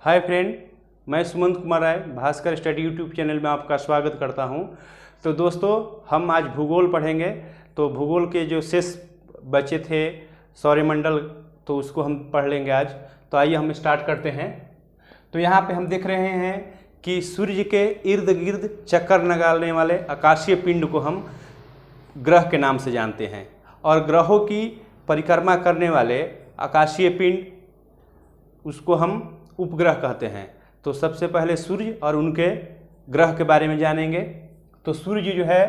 Hi friend, मैं Sumant Kumar Rai Bhaskar study YouTube channel में आपका स्वागत करता हूं। तो दोस्तों, हम आज भूगोल पढ़ेंगे। तो भूगोल के जो शेष बचे थे सौरमंडल, तो उसको हम पढ़ लेंगे आज। तो आइए हम स्टार्ट करते हैं। तो यहाँ पे हम देख रहे हैं कि सूर्य के इर्द गिर्द चक्कर लगाने वाले आकाशीय पिंड को हम ग्रह के नाम से जानते हैं, और ग्रहों की परिक्रमा करने वाले आकाशीय पिंड उसको हम उपग्रह कहते हैं। तो सबसे पहले सूर्य और उनके ग्रह के बारे में जानेंगे। तो सूर्य जो है,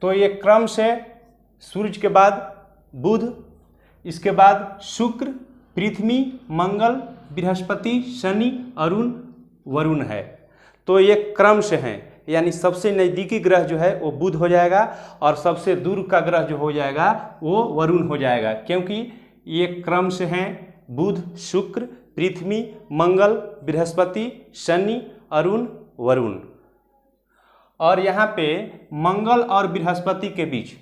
तो ये क्रम से सूर्य के बाद बुध, इसके बाद शुक्र, पृथ्वी, मंगल, बृहस्पति, शनि, अरुण, वरुण है। तो ये क्रम से हैं, यानी सबसे नज़दीकी ग्रह जो है वो बुध हो जाएगा, और सबसे दूर का ग्रह जो हो जाएगा वो वरुण हो जाएगा, क्योंकि ये क्रम से हैं बुध, शुक्र, पृथ्वी, मंगल, बृहस्पति, शनि, अरुण, वरुण। और यहाँ पे मंगल और बृहस्पति के बीच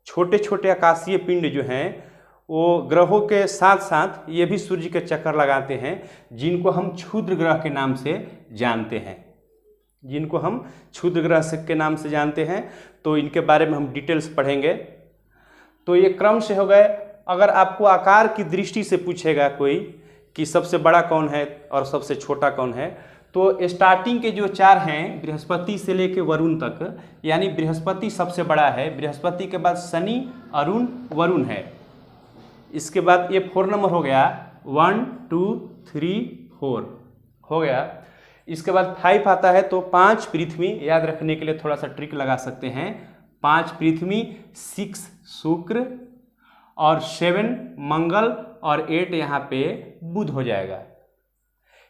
छोटे छोटे आकाशीय पिंड जो हैं वो ग्रहों के साथ साथ ये भी सूर्य के चक्कर लगाते हैं, जिनको हम क्षुद्र ग्रह के नाम से जानते हैं। जिनको हम क्षुद्र ग्रह के नाम से जानते हैं, तो इनके बारे में हम डिटेल्स पढ़ेंगे। तो ये क्रम से हो गए। अगर आपको आकार की दृष्टि से पूछेगा कोई कि सबसे बड़ा कौन है और सबसे छोटा कौन है, तो स्टार्टिंग के जो चार हैं बृहस्पति से लेकर वरुण तक, यानी बृहस्पति सबसे बड़ा है। बृहस्पति के बाद शनि, अरुण, वरुण है। इसके बाद ये 4 नंबर हो गया, 1 2 3 4 हो गया। इसके बाद 5 आता है, तो 5 पृथ्वी, याद रखने के लिए थोड़ा सा ट्रिक लगा सकते हैं। 5 पृथ्वी, 6 शुक्र, और 7 मंगल, और 8 यहाँ पे बुध हो जाएगा।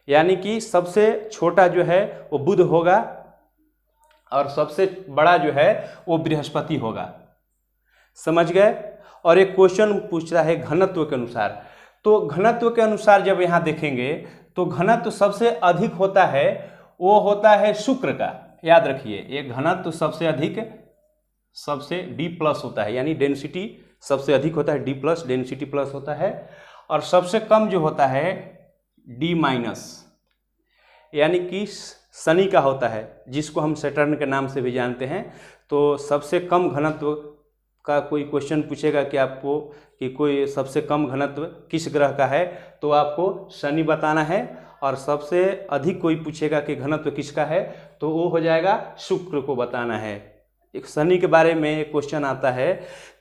यानी कि सबसे छोटा जो है वो बुध होगा, और सबसे बड़ा जो है वो बृहस्पति होगा। समझ गए। और एक क्वेश्चन पूछता है घनत्व के अनुसार। तो घनत्व के अनुसार जब यहाँ देखेंगे तो घनत्व सबसे अधिक होता है, वो होता है शुक्र का। याद रखिए, ये घनत्व सबसे अधिक, सबसे D+ होता है, यानी डेंसिटी सबसे अधिक होता है D+, डेंसिटी प्लस होता है। और सबसे कम जो होता है D-, यानी कि शनि का होता है, जिसको हम सैटर्न के नाम से भी जानते हैं। तो सबसे कम घनत्व का कोई क्वेश्चन पूछेगा कि आपको कि कोई सबसे कम घनत्व किस ग्रह का है, तो आपको शनि बताना है। और सबसे अधिक कोई पूछेगा कि घनत्व किसका है, तो वो हो जाएगा शुक्र को बताना है। एक शनि के बारे में एक क्वेश्चन आता है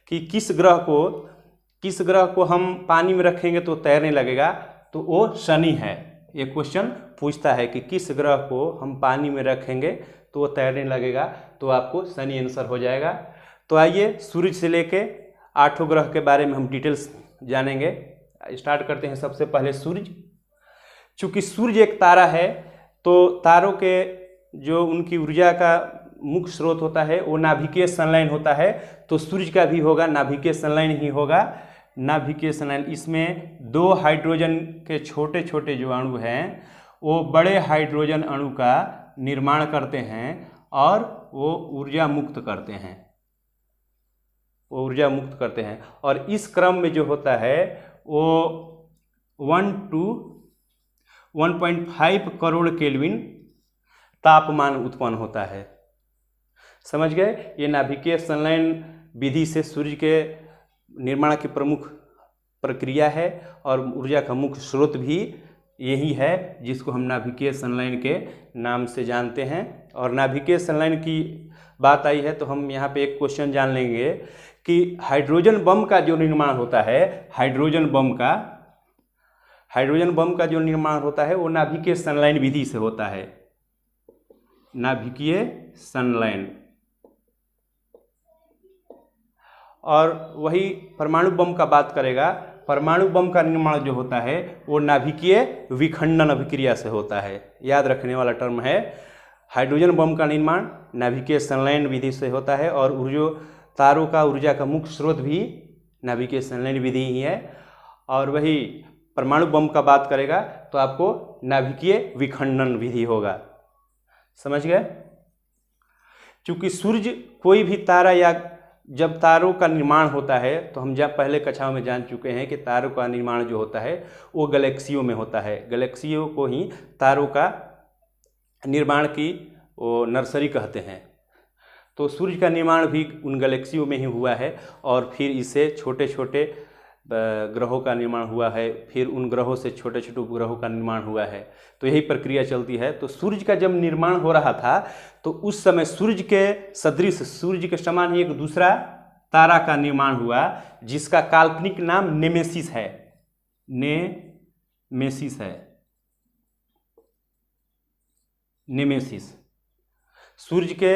कि किस ग्रह को हम पानी में रखेंगे तो तैरने लगेगा, तो वो शनि है। ये क्वेश्चन पूछता है कि किस ग्रह को हम पानी में रखेंगे तो वो तैरने लगेगा, तो आपको शनि आंसर हो जाएगा। तो आइए सूर्य से लेके 8 ग्रह के बारे में हम डिटेल्स जानेंगे। स्टार्ट करते हैं सबसे पहले सूर्य। चूँकि सूर्य एक तारा है, तो तारों के जो उनकी ऊर्जा का मुख्य स्रोत होता है वो नाभिकीय संलयन होता है। तो सूर्य का भी होगा नाभिकीय संलयन ही होगा। नाभिकीय संलयन, इसमें 2 हाइड्रोजन के छोटे छोटे जो अणु हैं वो बड़े हाइड्रोजन अणु का निर्माण करते हैं, और वो ऊर्जा मुक्त करते हैं। और इस क्रम में जो होता है वो 1 to 1.5 करोड़ केल्विन तापमान उत्पन्न होता है। समझ गए। ये नाभिकीय संलयन विधि से सूर्य के निर्माण की प्रमुख प्रक्रिया है, और ऊर्जा का मुख्य स्रोत भी यही है, जिसको हम नाभिकीय संलयन के नाम से जानते हैं। और नाभिकीय संलयन की बात आई है, तो हम यहाँ पे एक क्वेश्चन जान लेंगे कि हाइड्रोजन बम का जो निर्माण होता है, हाइड्रोजन बम का जो निर्माण होता है वो नाभिकीय संलयन विधि से होता है। नाभिकीय संलयन। और वही परमाणु बम का बात करेगा। परमाणु बम का निर्माण जो होता है वो नाभिकीय विखंडन अभिक्रिया से होता है। याद रखने वाला टर्म है। हाइड्रोजन बम का निर्माण नाभिकीय संलयन विधि से होता है, और जो तारों का ऊर्जा का मुख्य स्रोत भी नाभिकीय संलयन विधि ही है। और वही परमाणु बम का बात करेगा तो आपको नाभिकीय विखंडन विधि होगा। समझ गए। चूँकि सूर्य कोई भी तारा या जब तारों का निर्माण होता है तो हम जब पहले कक्षाओं में जान चुके हैं कि तारों का निर्माण जो होता है वो गैलेक्सियों में होता है। गैलेक्सियों को ही तारों का निर्माण की वो नर्सरी कहते हैं। तो सूर्य का निर्माण भी उन गैलेक्सियों में ही हुआ है और फिर इससे छोटे छोटे ग्रहों का निर्माण हुआ है, फिर उन ग्रहों से छोटे छोटे उपग्रहों का निर्माण हुआ है। तो यही प्रक्रिया चलती है। तो सूर्य का जब निर्माण हो रहा था तो उस समय सूर्य के सदृश, सूर्य के समान ही एक दूसरा तारा का निर्माण हुआ जिसका काल्पनिक नाम नेमेसिस है। नेमेसिस है, नेमेसिस। सूर्य के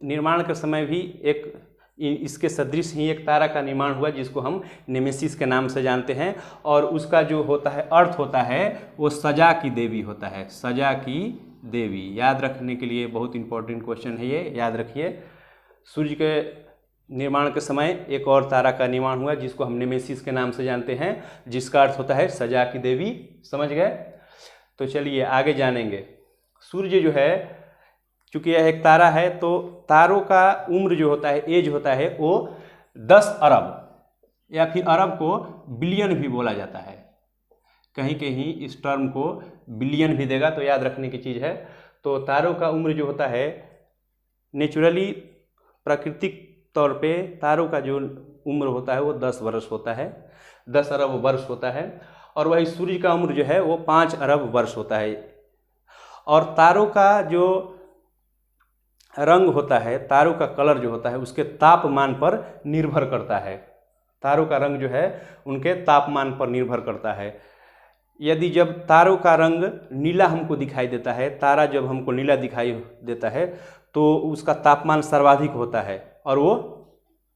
निर्माण के समय भी एक इसके सदृश ही एक तारा का निर्माण हुआ जिसको हम नेमेसिस के नाम से जानते हैं। और उसका जो होता है अर्थ होता है वो सजा की देवी होता है। सजा की देवी याद रखने के लिए बहुत इंपॉर्टेंट क्वेश्चन है ये, याद रखिए। सूर्य के निर्माण के समय एक और तारा का निर्माण हुआ जिसको हम नेमेसिस के नाम से जानते हैं, जिसका अर्थ होता है सजा की देवी। समझ गए? तो चलिए आगे जानेंगे। सूर्य जो है, चूँकि यह एक तारा है तो तारों का उम्र जो होता है, एज होता है, वो 10 अरब या फिर अरब को बिलियन भी बोला जाता है। कहीं कहीं इस टर्म को बिलियन भी देगा, तो याद रखने की चीज़ है। तो तारों का उम्र जो होता है नेचुरली, प्राकृतिक तौर पे तारों का जो उम्र होता है वो 10 वर्ष होता है, 10 अरब वर्ष होता है। और वही सूर्य का उम्र जो है वो 5 अरब वर्ष होता है। और तारों का जो रंग होता है, तारों का कलर जो होता है उसके तापमान पर निर्भर करता है। तारों का रंग जो है उनके तापमान पर निर्भर करता है। यदि जब तारों का रंग नीला हमको दिखाई देता है, तारा जब हमको नीला दिखाई देता है तो उसका तापमान सर्वाधिक होता है और वो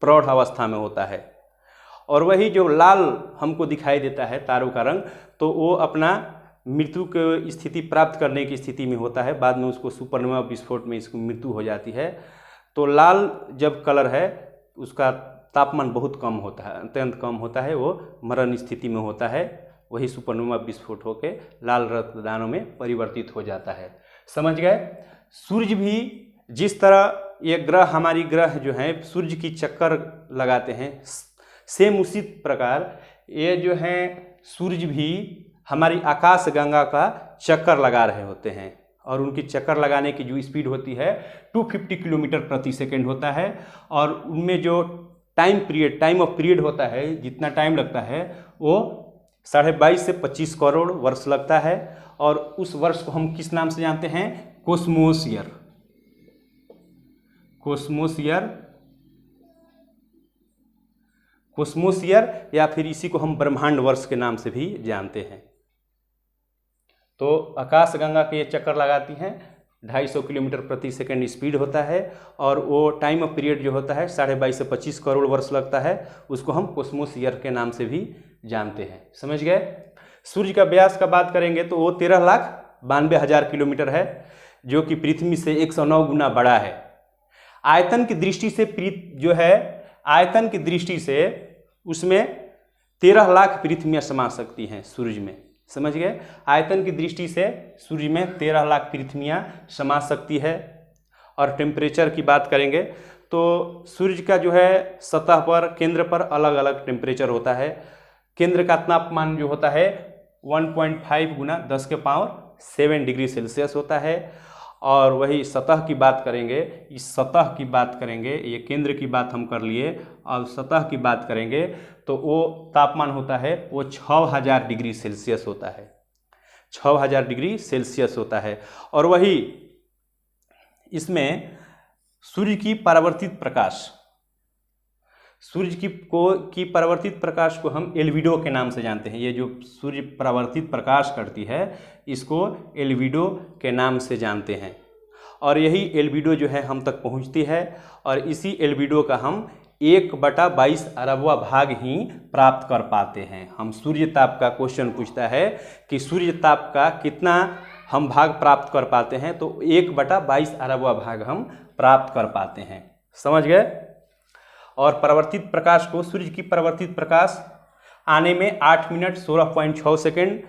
प्रौढ़ अवस्था में होता है। और वही जो लाल हमको दिखाई देता है तारों का रंग, तो वो अपना मृत्यु की स्थिति प्राप्त करने की स्थिति में होता है। बाद में उसको सुपरनोवा विस्फोट में इसको मृत्यु हो जाती है। तो लाल जब कलर है उसका तापमान बहुत कम होता है, अत्यंत कम होता है, वो मरण स्थिति में होता है। वही सुपरनोवा विस्फोट होकर लाल रक्तदानों में परिवर्तित हो जाता है। समझ गए? सूर्य भी जिस तरह ये ग्रह, हमारी ग्रह जो हैं सूर्य की चक्कर लगाते हैं, सेम उसी प्रकार ये जो हैं सूर्य भी हमारी आकाश गंगा का चक्कर लगा रहे होते हैं। और उनकी चक्कर लगाने की जो स्पीड होती है 250 किलोमीटर प्रति सेकेंड होता है। और उनमें जो टाइम ऑफ पीरियड होता है, जितना टाइम लगता है वो 22.5 से 25 करोड़ वर्ष लगता है। और उस वर्ष को हम किस नाम से जानते हैं? Cosmos year. कोस्मोस ईयर या फिर इसी को हम ब्रह्मांड वर्ष के नाम से भी जानते हैं। तो आकाश गंगा के ये चक्कर लगाती हैं, 250 किलोमीटर प्रति सेकंड स्पीड होता है। और वो टाइम ऑफ पीरियड जो होता है 22.5 से 25 करोड़ वर्ष लगता है, उसको हम कोस्मोस ईयर के नाम से भी जानते हैं। समझ गए? सूर्य का व्यास का बात करेंगे तो वो 13,92,000 किलोमीटर है, जो कि पृथ्वी से 109 गुना बड़ा है। आयतन की दृष्टि से जो है, आयतन की दृष्टि से उसमें 13 लाख पृथ्वियाँ समा सकती हैं सूर्य में। समझ गए? आयतन की दृष्टि से सूर्य में 13 लाख पृथ्वियाँ समा सकती है। और टेम्परेचर की बात करेंगे तो सूर्य का जो है सतह पर, केंद्र पर अलग अलग टेम्परेचर होता है। केंद्र का तापमान जो होता है 1.5 गुना 10⁻7 डिग्री सेल्सियस होता है। और वही सतह की बात करेंगे, इस सतह की बात करेंगे, ये केंद्र की बात हम कर लिए, और सतह की बात करेंगे तो वो तापमान होता है वो 6000 डिग्री सेल्सियस होता है। 6000 डिग्री सेल्सियस होता है। और वही इसमें सूर्य की परावर्तित प्रकाश, सूर्य की परावर्तित प्रकाश को हम एल्विडो के नाम से जानते हैं। ये जो सूर्य परावर्तित प्रकाश करती है इसको एल्विडो के नाम से जानते हैं। और यही एल्विडो जो है हम तक पहुंचती है और इसी एल्विडो का हम 1/22 अरबवा भाग ही प्राप्त कर पाते हैं। हम सूर्य ताप का क्वेश्चन पूछता है कि सूर्य ताप का कितना हम भाग प्राप्त कर पाते हैं, तो 1/22 अरबवा भाग हम प्राप्त कर पाते हैं। समझ गए? और परावर्तित प्रकाश को, सूर्य की परावर्तित प्रकाश आने में 8 मिनट 16.6 सेकेंड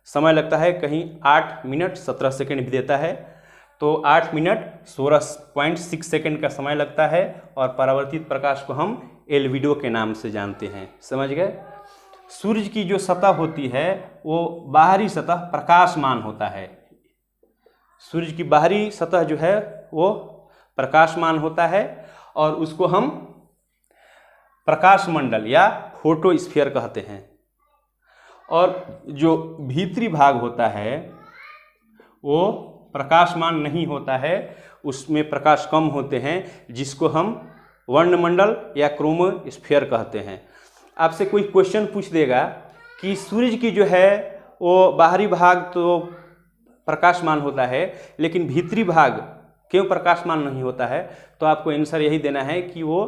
समय लगता है, कहीं 8 मिनट 17 सेकेंड भी देता है। तो 8 मिनट 16.6 सेकंड का समय लगता है और परावर्तित प्रकाश को हम एल्बिडो के नाम से जानते हैं। समझ गए। सूर्य की जो सतह होती है वो बाहरी सतह प्रकाशमान होता है। सूर्य की बाहरी सतह जो है वो प्रकाशमान होता है और उसको हम प्रकाशमंडल या फोटोस्फीयर कहते हैं। और जो भीतरी भाग होता है वो प्रकाशमान नहीं होता है, उसमें प्रकाश कम होते हैं, जिसको हम वर्णमंडल या क्रोमोस्फीयर कहते हैं। आपसे कोई क्वेश्चन पूछ देगा कि सूर्य की जो है वो बाहरी भाग तो प्रकाशमान होता है लेकिन भीतरी भाग क्यों प्रकाशमान नहीं होता है, तो आपको आंसर यही देना है कि वो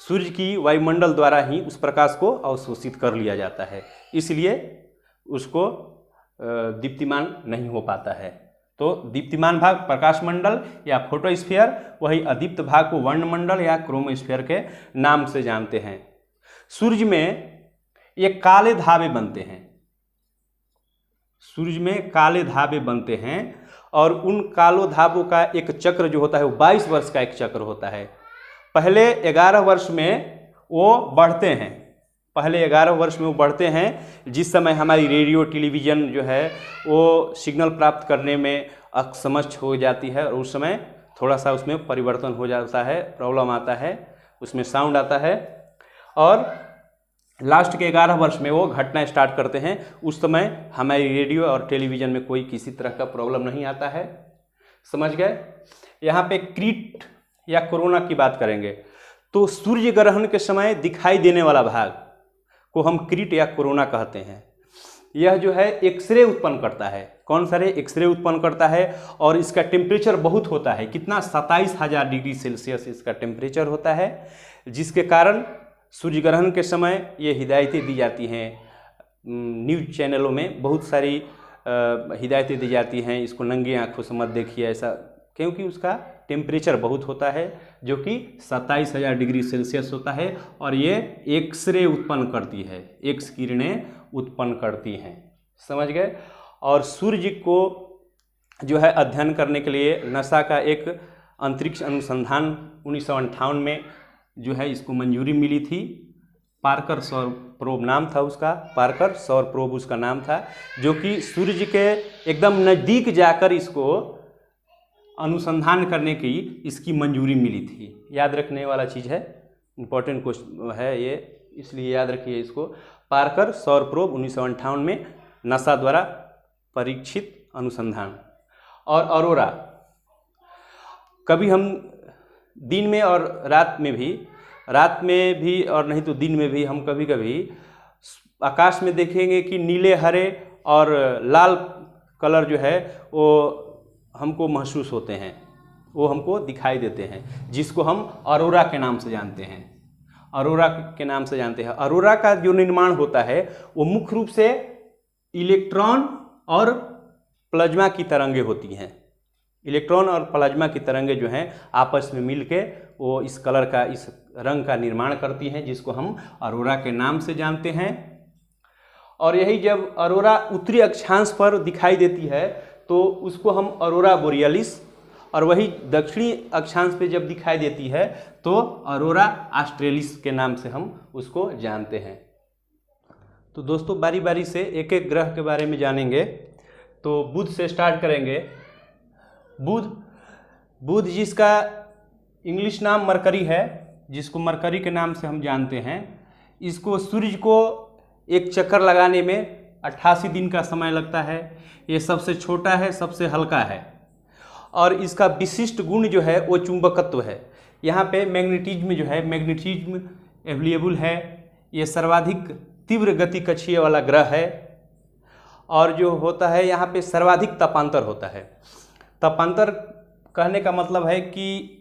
सूर्य की वायुमंडल द्वारा ही उस प्रकाश को अवशोषित कर लिया जाता है, इसलिए उसको दीप्तिमान नहीं हो पाता है। तो दीप्तिमान भाग प्रकाशमंडल या फोटोस्फीयर, वही अदीप्त भाग को वर्णमंडल या क्रोमोस्फीयर के नाम से जानते हैं। सूर्य में ये काले धाबे बनते हैं, सूर्य में काले धाबे बनते हैं और उन कालो धाबों का एक चक्र जो होता है वो 22 वर्ष का एक चक्र होता है। पहले 11 वर्ष में वो बढ़ते हैं, पहले 11 वर्ष में वो बढ़ते हैं, जिस समय हमारी रेडियो टेलीविज़न जो है वो सिग्नल प्राप्त करने में अक्षम हो जाती है और उस समय थोड़ा सा उसमें परिवर्तन हो जाता है, प्रॉब्लम आता है, उसमें साउंड आता है। और लास्ट के 11 वर्ष में वो घटना स्टार्ट करते हैं, उस समय हमारी रेडियो और टेलीविज़न में कोई किसी तरह का प्रॉब्लम नहीं आता है। समझ गए। यहाँ पे क्रीट या कोरोना की बात करेंगे तो सूर्य ग्रहण के समय दिखाई देने वाला भाग को हम क्रीट या कोरोना कहते हैं। यह जो है एक्सरे उत्पन्न करता है। कौन सा रे? एक्सरे उत्पन्न करता है और इसका टेम्परेचर बहुत होता है, कितना 27,000 डिग्री सेल्सियस इसका टेम्परेचर होता है, जिसके कारण सूर्य ग्रहण के समय ये हिदायतें दी जाती हैं। न्यूज़ चैनलों में बहुत सारी हिदायतें दी जाती हैं, इसको नंगी आंखों से मत देखिए ऐसा, क्योंकि उसका टेम्परेचर बहुत होता है जो कि 27,000 डिग्री सेल्सियस होता है और ये एक्सरे उत्पन्न करती है, एक्स किरणें उत्पन्न करती हैं। समझ गए। और सूर्य को जो है अध्ययन करने के लिए नासा का एक अंतरिक्ष अनुसंधान 1958 में जो है इसको मंजूरी मिली थी। पार्कर सौर प्रोब नाम था उसका, पार्कर सौर प्रोब उसका नाम था, जो कि सूर्य के एकदम नज़दीक जाकर इसको अनुसंधान करने की इसकी मंजूरी मिली थी। याद रखने वाला चीज़ है, इम्पोर्टेंट क्वेश्चन है ये, इसलिए याद रखिए इसको। पार्कर सौर प्रोब 1958 में नासा द्वारा परीक्षित अनुसंधान। और ऑरोरा, कभी हम दिन में और रात में भी और नहीं तो दिन में भी हम कभी कभी आकाश में देखेंगे कि नीले, हरे और लाल कलर जो है वो हमको महसूस होते हैं, वो हमको दिखाई देते हैं, जिसको हम ऑरोरा के नाम से जानते हैं। ऑरोरा के नाम से जानते हैं। ऑरोरा का जो निर्माण होता है वो मुख्य रूप से इलेक्ट्रॉन और प्लाज्मा की तरंगे होती हैं। इलेक्ट्रॉन और प्लाज्मा की तरंगे जो हैं आपस में मिलके वो इस कलर का, इस रंग का निर्माण करती हैं, जिसको हम ऑरोरा के नाम से जानते हैं। और यही जब ऑरोरा उत्तरी अक्षांश पर दिखाई देती है तो उसको हम ऑरोरा बोरियलिस, और वही दक्षिणी अक्षांश पे जब दिखाई देती है तो ऑरोरा ऑस्ट्रेलिस के नाम से हम उसको जानते हैं। तो दोस्तों बारी बारी से एक एक ग्रह के बारे में जानेंगे। तो बुध से स्टार्ट करेंगे। बुध जिसका इंग्लिश नाम मरकरी है, जिसको मरकरी के नाम से हम जानते हैं, इसको सूर्य को एक चक्कर लगाने में 88 दिन का समय लगता है। ये सबसे छोटा है, सबसे हल्का है और इसका विशिष्ट गुण जो है वो चुंबकत्व है। यहाँ पे मैग्नेटिज्म जो है, मैग्नेटिज्म अवेलेबल है। ये सर्वाधिक तीव्र गति कक्षीय वाला ग्रह है और जो होता है यहाँ पे सर्वाधिक तापांतर होता है। तापांतर कहने का मतलब है कि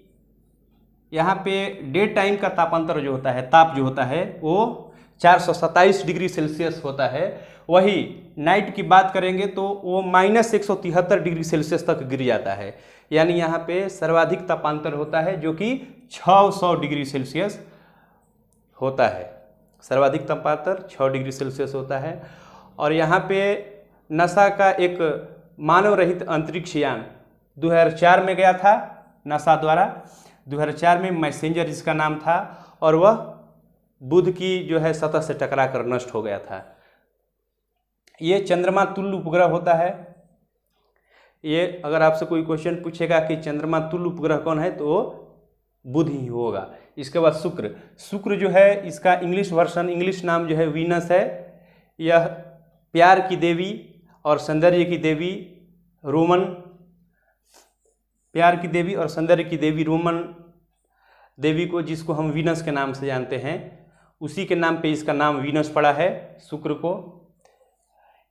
यहाँ पे डे टाइम का तापांतर जो होता है, ताप जो होता है वो 427 डिग्री सेल्सियस होता है। वही नाइट की बात करेंगे तो वो -173 डिग्री सेल्सियस तक गिर जाता है। यानी यहाँ पे सर्वाधिक तापांतर होता है जो कि 600 डिग्री सेल्सियस होता है। सर्वाधिक तापांतर 6 डिग्री सेल्सियस होता है। और यहाँ पे नासा का एक मानव रहित अंतरिक्ष यान 2004 में गया था नासा द्वारा। 2004 में मैसेंजर इसका नाम था और वह बुध की जो है सतह से टकरा कर नष्ट हो गया था। ये चंद्रमा तुल्य उपग्रह होता है। ये अगर आपसे कोई क्वेश्चन पूछेगा कि चंद्रमा तुल्य उपग्रह कौन है तो वो बुध ही होगा। इसके बाद शुक्र जो है इसका इंग्लिश वर्जन, इंग्लिश नाम जो है वीनस है। यह प्यार की देवी और सौंदर्य की देवी रोमन देवी को, जिसको हम वीनस के नाम से जानते हैं, उसी के नाम पे इसका नाम वीनस पड़ा है शुक्र को।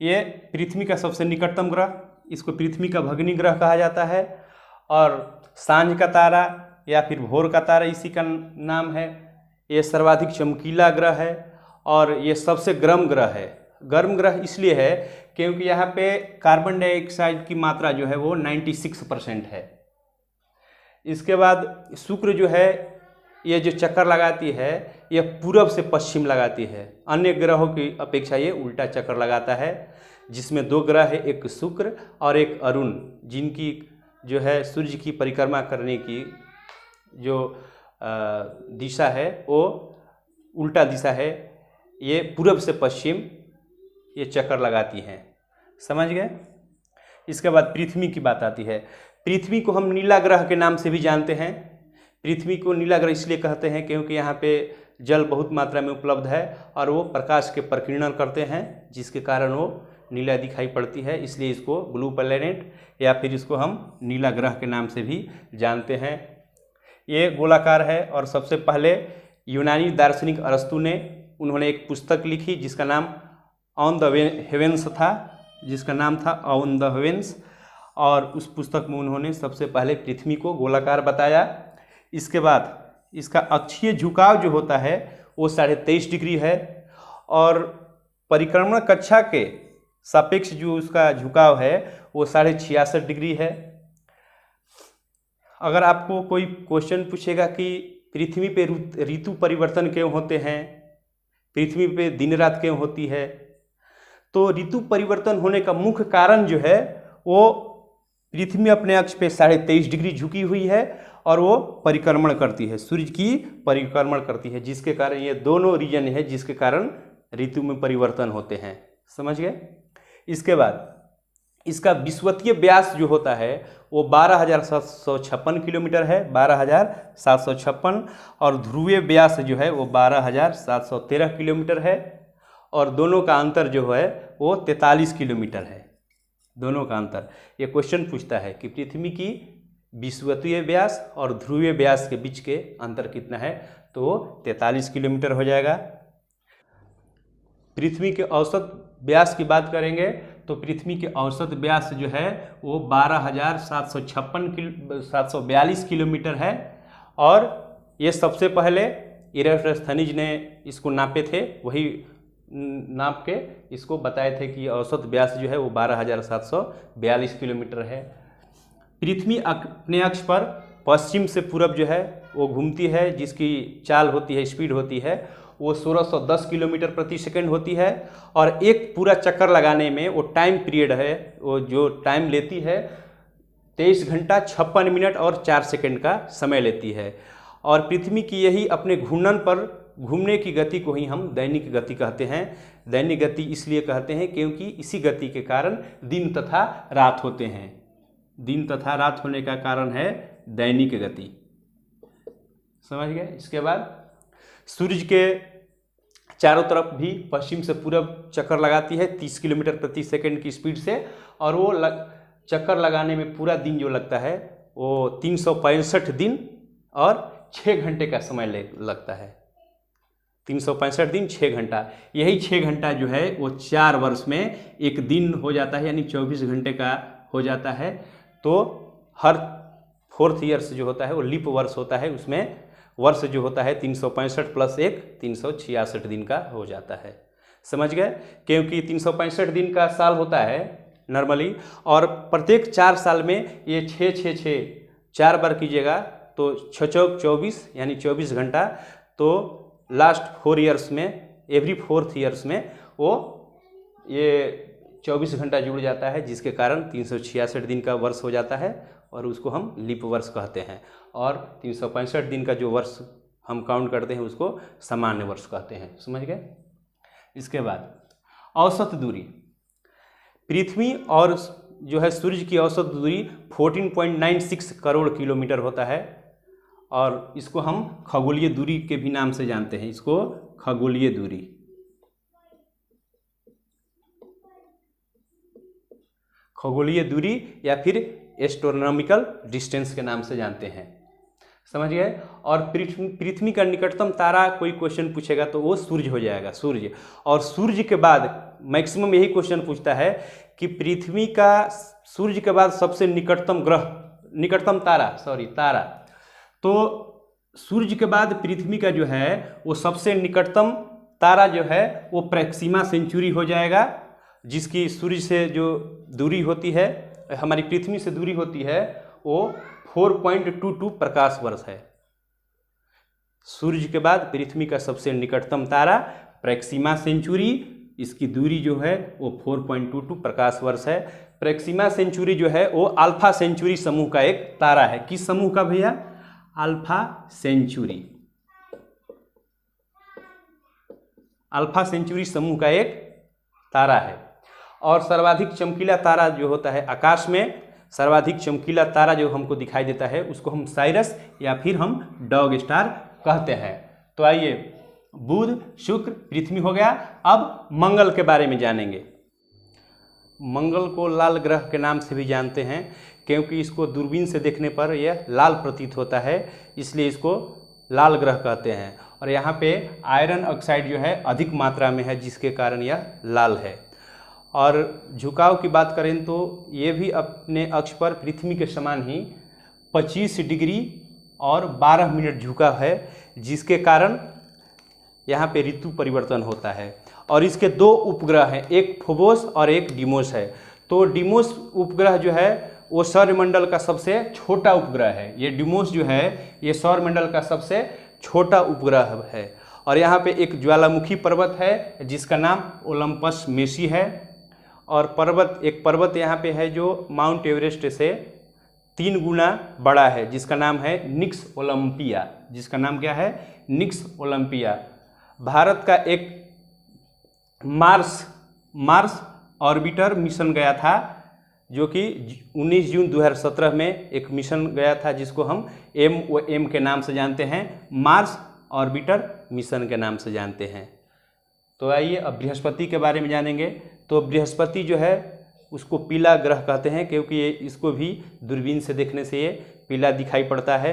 ये पृथ्वी का सबसे निकटतम ग्रह, इसको पृथ्वी का भगिनी ग्रह कहा जाता है। और सांझ का तारा या फिर भोर का तारा इसी का नाम है। ये सर्वाधिक चमकीला ग्रह है और ये सबसे गर्म ग्रह है। गर्म ग्रह इसलिए है क्योंकि यहाँ पे कार्बन डाइऑक्साइड की मात्रा जो है वो 96% है। इसके बाद शुक्र जो है ये जो चक्कर लगाती है यह पूरब से पश्चिम लगाती है। अन्य ग्रहों की अपेक्षा ये उल्टा चक्कर लगाता है, जिसमें 2 ग्रह है, एक शुक्र और एक अरुण, जिनकी जो है सूर्य की परिक्रमा करने की जो दिशा है वो उल्टा दिशा है। ये पूरब से पश्चिम ये चक्कर लगाती हैं। समझ गए। इसके बाद पृथ्वी की बात आती है। पृथ्वी को हम नीला ग्रह के नाम से भी जानते हैं। पृथ्वी को नीला ग्रह इसलिए कहते हैं क्योंकि यहाँ पे जल बहुत मात्रा में उपलब्ध है और वो प्रकाश के प्रकीर्णन करते हैं, जिसके कारण वो नीला दिखाई पड़ती है। इसलिए इसको ब्लू प्लैनेट या फिर इसको हम नीला ग्रह के नाम से भी जानते हैं। ये गोलाकार है और सबसे पहले यूनानी दार्शनिक अरस्तु ने उन्होंने एक पुस्तक लिखी जिसका नाम ऑन द हेवेंस था, जिसका नाम था ऑन द हेवेंस, और उस पुस्तक में उन्होंने सबसे पहले पृथ्वी को गोलाकार बताया। इसके बाद इसका अक्षीय झुकाव जो होता है वो 23.5 डिग्री है और परिक्रमण कक्षा के सापेक्ष जो उसका झुकाव है वो 66.5 डिग्री है। अगर आपको कोई क्वेश्चन पूछेगा कि पृथ्वी पे ऋतु परिवर्तन क्यों होते हैं, पृथ्वी पे दिन रात क्यों होती है, तो ऋतु परिवर्तन होने का मुख्य कारण जो है वो पृथ्वी अपने अक्ष पे 23.5 डिग्री झुकी हुई है और वो परिक्रमण करती है, सूर्य की परिक्रमण करती है, जिसके कारण ये दोनों रीजन है जिसके कारण ऋतु में परिवर्तन होते हैं। समझ गए। इसके बाद इसका विषुवतीय व्यास जो होता है वो 12,756 किलोमीटर है, 12,756, और ध्रुवीय व्यास जो है वो 12,713 किलोमीटर है और दोनों का अंतर जो है वो 43 किलोमीटर है। दोनों का अंतर। ये क्वेश्चन पूछता है कि पृथ्वी की विषुवतीय व्यास और ध्रुवीय व्यास के बीच के अंतर कितना है, तो वो 43 किलोमीटर हो जाएगा। पृथ्वी के औसत व्यास की बात करेंगे तो पृथ्वी के औसत व्यास जो है वो 12,742 किलोमीटर है और ये सबसे पहले इराटोस्थनीज ने इसको नापे थे, वही नाप के इसको बताए थे कि औसत व्यास जो है वो 12,742 किलोमीटर है। पृथ्वी अपने अक्ष पर पश्चिम से पूरब जो है वो घूमती है, जिसकी चाल होती है, स्पीड होती है वो 1610 किलोमीटर प्रति सेकंड होती है और एक पूरा चक्कर लगाने में वो टाइम पीरियड है, वो जो टाइम लेती है 23 घंटा 56 मिनट और 4 सेकंड का समय लेती है। और पृथ्वी की यही अपने घूर्णन पर घूमने की गति को ही हम दैनिक गति कहते हैं। दैनिक गति इसलिए कहते हैं क्योंकि इसी गति के कारण दिन तथा रात होते हैं। दिन तथा रात होने का कारण है दैनिक गति। समझ गए। इसके बाद सूर्य के चारों तरफ भी पश्चिम से पूरब चक्कर लगाती है 30 किलोमीटर प्रति सेकंड की स्पीड से, और वो चक्कर लगाने में पूरा दिन जो लगता है वो 365 दिन और 6 घंटे का समय लगता है। 365 दिन 6 घंटा, यही 6 घंटा जो है वो 4 वर्ष में एक दिन हो जाता है, यानी 24 घंटे का हो जाता है। तो हर 4th ईयर्स जो होता है वो लीप वर्ष होता है, उसमें वर्ष जो होता है 365 प्लस 1 366 दिन का हो जाता है। समझ गए। क्योंकि 365 दिन का साल होता है नॉर्मली, और प्रत्येक 4 साल में ये 6 4 बार कीजिएगा तो 6 चौक 24 यानी 24 घंटा। तो लास्ट 4 ईयर्स में, एवरी 4th ईयर्स में वो ये 24 घंटा जुड़ जाता है, जिसके कारण 366 दिन का वर्ष हो जाता है और उसको हम लीप वर्ष कहते हैं। और 365 दिन का जो वर्ष हम काउंट करते हैं उसको सामान्य वर्ष कहते हैं। समझ गए। इसके बाद औसत दूरी, पृथ्वी और जो है सूर्य की औसत दूरी 14.96 करोड़ किलोमीटर होता है और इसको हम खगोलीय दूरी के भी नाम से जानते हैं। इसको खगोलीय दूरी, खगोलीय दूरी या फिर एस्ट्रोनॉमिकल डिस्टेंस के नाम से जानते हैं। समझ गए। और पृथ्वी का निकटतम तारा कोई क्वेश्चन पूछेगा तो वो सूर्य हो जाएगा, सूर्य। और सूर्य के बाद मैक्सिमम यही क्वेश्चन पूछता है कि पृथ्वी का सूर्य के बाद सबसे निकटतम ग्रह, निकटतम तारा, तारा, तो सूर्य के बाद पृथ्वी का जो है वो सबसे निकटतम तारा जो है वो प्रैक्सिमा सेंचुरी हो जाएगा, जिसकी सूर्य से जो दूरी होती है, हमारी पृथ्वी से दूरी होती है, वो 4.22 प्रकाश वर्ष है। सूर्य के बाद पृथ्वी का सबसे निकटतम तारा प्रैक्सिमा सेंचुरी, इसकी दूरी जो है वो 4.22 प्रकाश वर्ष है। प्रैक्सिमा सेंचुरी जो है वो अल्फा सेंचुरी समूह का एक तारा है। किस समूह का भैया? अल्फा सेंचुरी, अल्फा सेंचुरी समूह का एक तारा है। और सर्वाधिक चमकीला तारा जो होता है आकाश में, सर्वाधिक चमकीला तारा जो हमको दिखाई देता है उसको हम साइरस या फिर हम डॉग स्टार कहते हैं। तो आइए, बुध, शुक्र, पृथ्वी हो गया। अब मंगल के बारे में जानेंगे। मंगल को लाल ग्रह के नाम से भी जानते हैं क्योंकि इसको दूरबीन से देखने पर यह लाल प्रतीत होता है, इसलिए इसको लाल ग्रह कहते हैं। और यहाँ पे आयरन ऑक्साइड जो है अधिक मात्रा में है, जिसके कारण यह लाल है। और झुकाव की बात करें तो ये भी अपने अक्ष पर पृथ्वी के समान ही 25 डिग्री और 12 मिनट झुका है, जिसके कारण यहाँ पे ऋतु परिवर्तन होता है। और इसके दो उपग्रह हैं, एक फोबोस और एक डिमोस है। तो डिमोस उपग्रह जो है वो सौरमंडल का सबसे छोटा उपग्रह है। ये डिमोस जो है ये सौरमंडल का सबसे छोटा उपग्रह है। और यहाँ पे एक ज्वालामुखी पर्वत है जिसका नाम ओलंपस मेसी है। और एक पर्वत यहाँ पे है जो माउंट एवरेस्ट से 3 गुना बड़ा है, जिसका नाम है निक्स ओलंपिया। जिसका नाम क्या है? निक्स ओलंपिया। भारत का एक मार्स ऑर्बिटर मिशन गया था, जो कि 19 जून 2017 में एक मिशन गया था, जिसको हम MOM के नाम से जानते हैं, मार्स ऑर्बिटर मिशन के नाम से जानते हैं। तो आइए अब बृहस्पति के बारे में जानेंगे। तो बृहस्पति जो है उसको पीला ग्रह कहते हैं क्योंकि ये इसको भी दूरबीन से देखने से ये पीला दिखाई पड़ता है।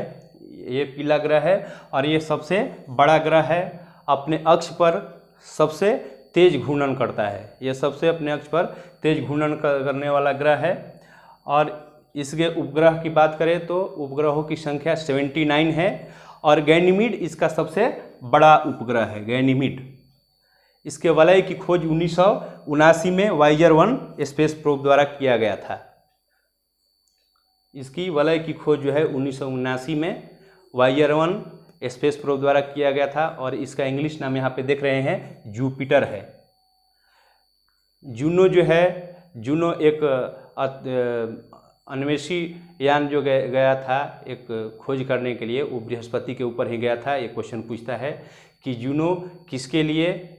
ये पीला ग्रह है और ये सबसे बड़ा ग्रह है। अपने अक्ष पर सबसे तेज घूर्णन करता है। ये सबसे अपने अक्ष पर तेज घूर्णन करने वाला ग्रह है। और इसके उपग्रह की बात करें तो उपग्रहों की संख्या 79 है। और गैनीमीड इसका सबसे बड़ा उपग्रह है, गैनीमीड। इसके वलय की खोज 1979 में वाइजर 1 स्पेस प्रोब द्वारा किया गया था। इसकी वलय की खोज जो है 1979 में वाइजर 1 स्पेस प्रोब द्वारा किया गया था। और इसका इंग्लिश नाम यहाँ पे देख रहे हैं, जुपिटर है। जूनो जो है, जूनो एक अन्वेषी यान जो गया था एक खोज करने के लिए, वो बृहस्पति के ऊपर ही गया था। एक क्वेश्चन पूछता है कि जूनो किसके लिए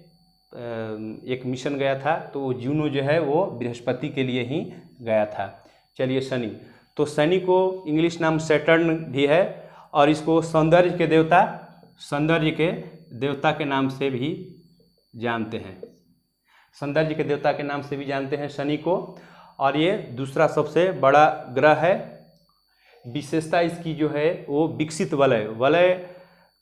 एक मिशन गया था, तो वो जूनो जो है वो बृहस्पति के लिए ही गया था। चलिए शनि, तो शनि को इंग्लिश नाम सैटर्न भी है और इसको सौंदर्य के देवता के नाम से भी जानते हैं, सौंदर्य के देवता के नाम से भी जानते हैं शनि को। और ये दूसरा सबसे बड़ा ग्रह है। विशेषता इसकी जो है वो विकसित वलय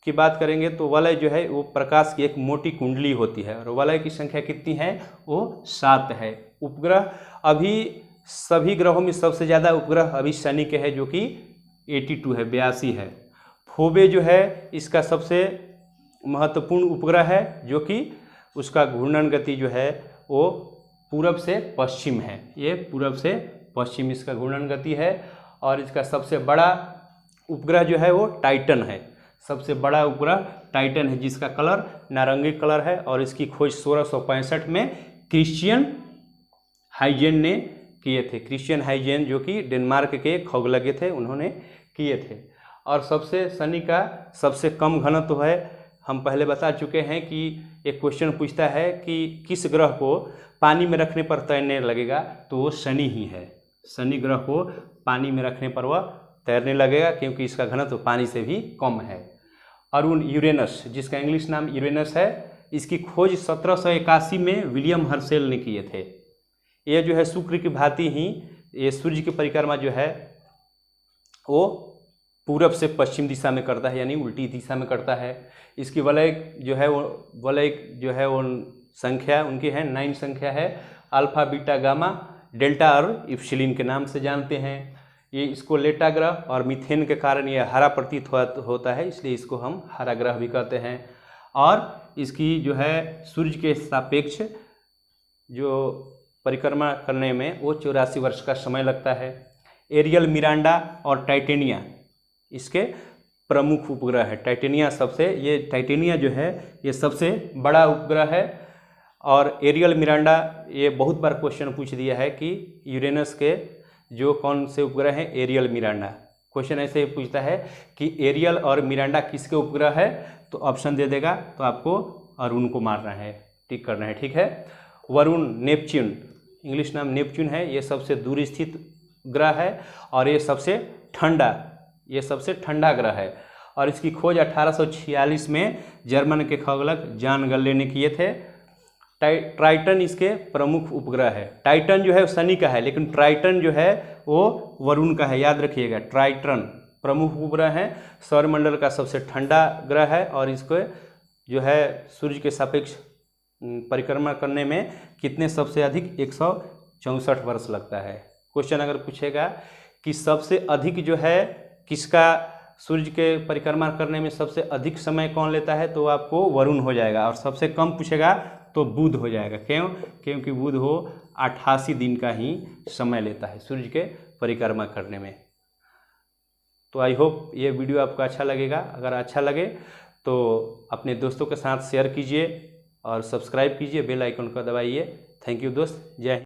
की बात करेंगे तो वलय जो है वो प्रकाश की एक मोटी कुंडली होती है। और वलय की संख्या कितनी है? वो 7 है। उपग्रह अभी सभी ग्रहों में सबसे ज़्यादा उपग्रह अभी शनि के है, जो कि 82 है, 82 है। फोबे जो है इसका सबसे महत्वपूर्ण उपग्रह है, जो कि उसका घूर्णन गति जो है वो पूरब से पश्चिम है। ये पूरब से पश्चिम इसका घूर्णन गति है। और इसका सबसे बड़ा उपग्रह जो है वो टाइटन है। सबसे बड़ा उपग्रह टाइटन है, जिसका कलर नारंगी कलर है। और इसकी खोज 1665 में क्रिश्चियन हाइजेन ने किए थे। क्रिश्चियन हाइजेन जो कि डेनमार्क के खगोलज्ञ थे, उन्होंने किए थे। और सबसे शनि का सबसे कम घनत्व है, हम पहले बता चुके हैं कि एक क्वेश्चन पूछता है कि किस ग्रह को पानी में रखने पर तैरने लगेगा, तो वो शनि ही है। शनि ग्रह को पानी में रखने पर वह तैरने लगेगा क्योंकि इसका घनत्व पानी से भी कम है। अरुण यूरेनस, जिसका इंग्लिश नाम यूरेनस है, इसकी खोज 1781 में विलियम हर्शेल ने किए थे। ये जो है शुक्र की भांति ही ये सूर्य की परिक्रमा जो है वो पूरब से पश्चिम दिशा में करता है, यानी उल्टी दिशा में करता है। इसकी वलय जो है वो संख्या उनकी है 9 संख्या है। अल्फा बीटा गामा डेल्टा और इप्सिलिन के नाम से जानते हैं। ये इसको लेटा ग्रह और मीथेन के कारण ये हरा प्रतीत होता है, इसलिए इसको हम हरा ग्रह भी कहते हैं। और इसकी जो है सूर्य के सापेक्ष जो परिक्रमा करने में वो 84 वर्ष का समय लगता है। एरियल, मिरांडा और टाइटेनिया इसके प्रमुख उपग्रह है। टाइटेनिया जो है ये सबसे बड़ा उपग्रह है। और एरियल, मिरांडा ये बहुत बार क्वेश्चन पूछ दिया है कि यूरेनस के जो कौन से उपग्रह हैं, एरियल, मिरांडा। क्वेश्चन ऐसे ही पूछता है कि एरियल और मिरांडा किसके उपग्रह है, तो ऑप्शन दे देगा, तो आपको अरुण को मारना है, टिक करना है, ठीक है। वरुण, नेपच्यून, इंग्लिश नाम नेपच्यून है, ये सबसे दूर स्थित ग्रह है और ये सबसे ठंडा ग्रह है। और इसकी खोज 1846 में जर्मन के खगोलज्ञ जॉन गैले ने किए थे। ट्राइटन इसके प्रमुख उपग्रह है। टाइटन जो है शनि का है, लेकिन ट्राइटन जो है वो वरुण का है, याद रखिएगा। ट्राइटन प्रमुख उपग्रह है, सौरमंडल का सबसे ठंडा ग्रह है और इसको जो है सूर्य के सापेक्ष परिक्रमा करने में कितने सबसे अधिक 164 वर्ष लगता है। क्वेश्चन अगर पूछेगा कि सबसे अधिक जो है किसका सूर्य के परिक्रमा करने में सबसे अधिक समय कौन लेता है, तो आपको वरुण हो जाएगा। और सबसे कम पूछेगा तो बुध हो जाएगा। क्यों? क्योंकि बुध 88 दिन का ही समय लेता है सूर्य के परिक्रमा करने में। तो आई होप ये वीडियो आपको अच्छा लगेगा। अगर अच्छा लगे तो अपने दोस्तों के साथ शेयर कीजिए और सब्सक्राइब कीजिए, बेल आइकन को दबाइए। थैंक यू दोस्त, जय हिंद।